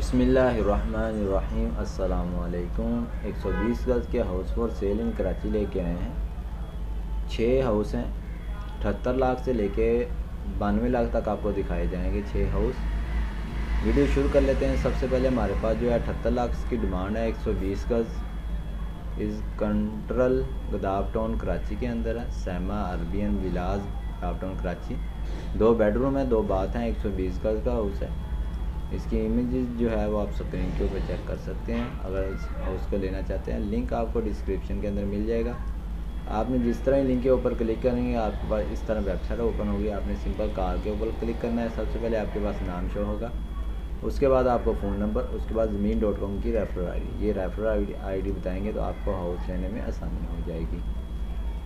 बिस्मिल्लाहिर्रहमानिर्रहीम। अस्सलामुअलैकुम। 120 गज़ के हाउस फॉर सेल इन कराची लेके आए हैं। 6 हाउस हैं। 78 लाख से लेके 92 लाख तक आपको दिखाए जाएंगे 6 हाउस। वीडियो शुरू कर लेते हैं। सबसे पहले हमारे पास जो है 78 लाख की डिमांड है। 120 गज़ इस कंट्रल गदाफ टाउन कराची के अंदर है। Saima Arabian villas Gadap town Karachi. 2 bedroom है, 2 बाथ हैं। 120 गज़ का हाउस है। इसकी इमेजेस जो है वो आप स्क्रीन के ऊपर चेक कर सकते हैं। अगर इस हाउस को लेना चाहते हैं, लिंक आपको डिस्क्रिप्शन के अंदर मिल जाएगा। आपने जिस तरह ही लिंक के ऊपर क्लिक करेंगे आपके पास इस तरह वेबसाइट ओपन होगी। आपने सिंपल कार के ऊपर क्लिक करना है। सबसे पहले आपके पास नाम शो होगा, उसके बाद आपको फ़ोन नंबर, उसके बाद ज़मीन.com की रेफर आईडी। ये रेफर आईडी बताएंगे तो आपको हाउस लेने में आसानी हो जाएगी।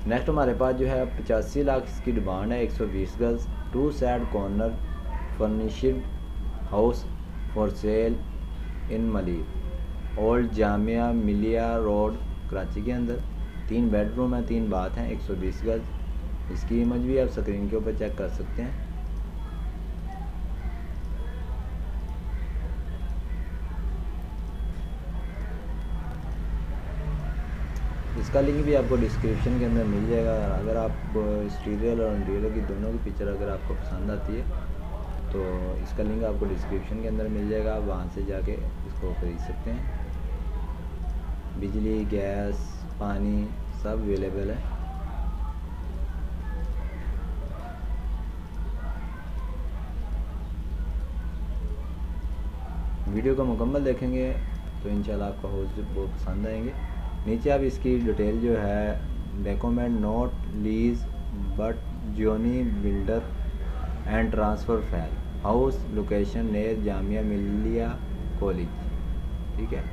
नेक्स्ट हमारे पास जो है 85 लाख इसकी डिमांड है। 120 गज़ 2 side corner furnished house for sale in Malik old Jamia Millia road Karachi के अंदर। 3 बेडरूम है, 3 बाथ हैं। 120 गज़। इसकी इमेज भी आप स्क्रीन के ऊपर चेक कर सकते हैं। इसका लिंक भी आपको डिस्क्रिप्शन के अंदर मिल जाएगा। अगर आप एक्सटीरियर और इंटीरियर की दोनों की पिक्चर अगर आपको पसंद आती है तो इसका लिंक आपको डिस्क्रिप्शन के अंदर मिल जाएगा। आप वहाँ से जाके इसको ख़रीद सकते हैं। बिजली, गैस, पानी सब अवेलेबल है। वीडियो को मुकम्मल देखेंगे तो इंशाल्लाह आपको हाउस बहुत पसंद आएंगे। नीचे आप इसकी डिटेल जो है document note lease but Johnny builder and transfer file house location near Jamia Millia college, ठीक है।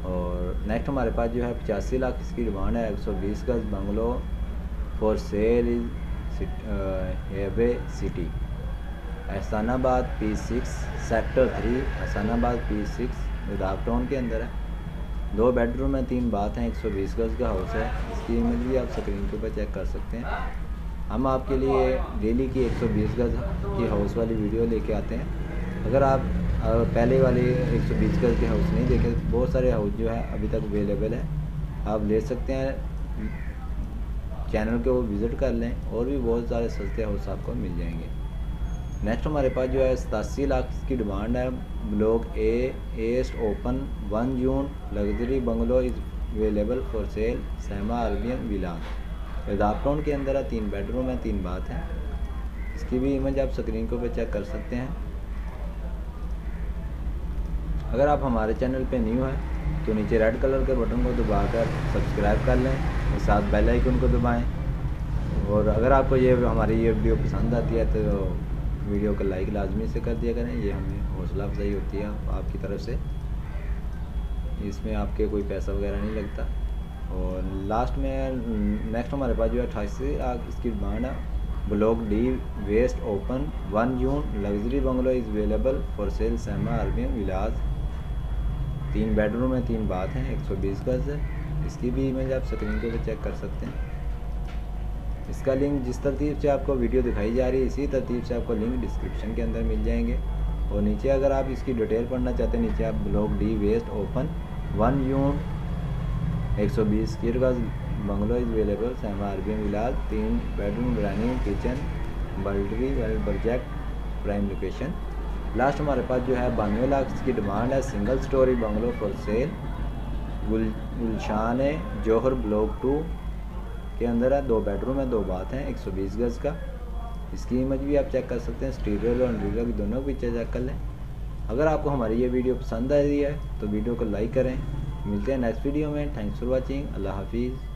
और नेक्स्ट हमारे पास जो है 85 लाख इसकी डिमांड है। 120 गज़ बंगलो फॉर सेल इज हेवे city Ehsanabad P6 sector 3 Ehsanabad P6 Gadap town के अंदर है। 2 बेडरूम है, 3 बाथ हैं। 120 गज़ का हाउस है। इसकी इमेज भी आप स्क्रीन के ऊपर चेक कर सकते हैं। हम आपके लिए डेली की 120 गज़ की हाउस वाली वीडियो लेके आते हैं। अगर आप पहले वाले 120 गज़ के हाउस नहीं देखे तो बहुत सारे हाउस जो है अभी तक अवेलेबल है, आप ले सकते हैं। चैनल को विज़िट कर लें और भी बहुत सारे सस्ते हाउस आपको मिल जाएंगे। नेक्स्ट हमारे पास जो है 87 लाख की डिमांड है। Block A east open 1 June luxury bungalow is available for sale सैमा अरबियन विलास गदाफ टाउन के अंदर है। 3 बेडरूम है, 3 बाथ हैं। इसकी भी इमेज आप स्क्रीन के ऊपर चेक कर सकते हैं। अगर आप हमारे चैनल पे न्यू हैं तो नीचे रेड कलर के बटन को दबाकर सब्सक्राइब कर लें और साथ बेल आइकन को दबाएं। और अगर आपको ये हमारी ये वीडियो पसंद आती है तो वीडियो को लाइक लाजमी से कर दिया करें। ये हमें हौसला अफजाई होती है आपकी तरफ से। इसमें आपके कोई पैसा वगैरह नहीं लगता। और लास्ट में नेक्स्ट हमारे पास जो है 88 लाख इसकी डिमांड है। Block D west open 1 June luxury bungalow is available for sale सैमा अरबियन विलाज। 3 बेडरूम है, 3 बाथ हैं। 120 गज़ है। इसकी भी इमेज आप स्क्रीन के ऊपर चेक कर सकते हैं। इसका लिंक जिस तरतीब से आपको वीडियो दिखाई जा रही है इसी तरतीब से आपको लिंक डिस्क्रिप्शन के अंदर मिल जाएंगे। और नीचे अगर आप इसकी डिटेल पढ़ना चाहते हैं, नीचे आप block D west open 1 June 120 गज़ bungalow is available Saima Arabian villas. 3 bedroom drawing kitchen बल्डरी well project prime location. Last हमारे पास जो है 92 लाख की डिमांड है। Single story bungalow for sale Gulshan Jauhar block 2 के अंदर है। 2 बेडरूम है, 2 बाथ हैं। 120 गज़ का। इसकी इमेज भी आप चेक कर सकते हैं। एक्सटीरियर और इंटीरियर की दोनों पिक्चर चेक कर लें। अगर आपको हमारी ये वीडियो पसंद आ रही है तो वीडियो को लाइक करें। मिलते हैं नेक्स्ट वीडियो में। Thanks for watching. अल्लाह हाफिज़।